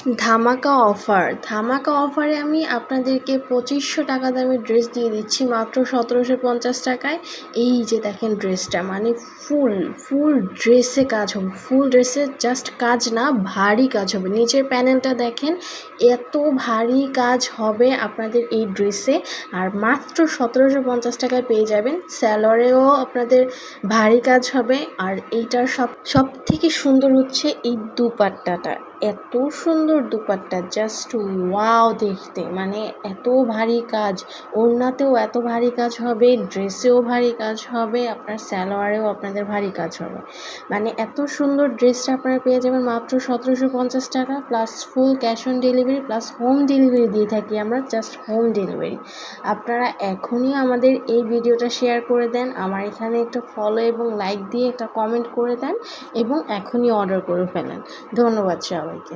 ধামাকা অফারে আমি আপনাদেরকে 2500 টাকা দামের ড্রেস দিয়ে দিচ্ছি মাত্র 1750 টাকায়। এই যে দেখেন ড্রেসটা, মানে ফুল ড্রেসে কাজ হবে, ফুল ড্রেসে জাস্ট কাজ না, ভারী কাজ হবে। নিচের প্যানেলটা দেখেন, এত ভারী কাজ হবে আপনাদের এই ড্রেসে। আর মাত্র 1750 টাকায় পেয়ে যাবেন। স্যালোয়ারেও আপনাদের ভারী কাজ হবে। আর এইটার সব থেকে সুন্দর হচ্ছে এই দুপাট্টাটা, এত সুন্দর দুপাট্টা, জাস্ট ওয়াও দেখতে, মানে এত ভারী কাজ। ওড়নাতেও এত ভারী কাজ হবে, ড্রেসেও ভারী কাজ হবে, আপনার সালোয়ারেও আপনাদের ভারী কাজ হবে। মানে এত সুন্দর ড্রেসটা আপনারা পেয়ে যাবেন মাত্র 1750 টাকা, plus full cash on delivery, plus home delivery দিয়ে থাকি আমরা, জাস্ট হোম ডেলিভারি। আপনারা এখনই আমাদের এই ভিডিওটা শেয়ার করে দেন, আমার এখানে একটা ফলো এবং লাইক দিয়ে একটা কমেন্ট করে দেন, এবং এখনই অর্ডার করে ফেলেন। ধন্যবাদ সবাইকে।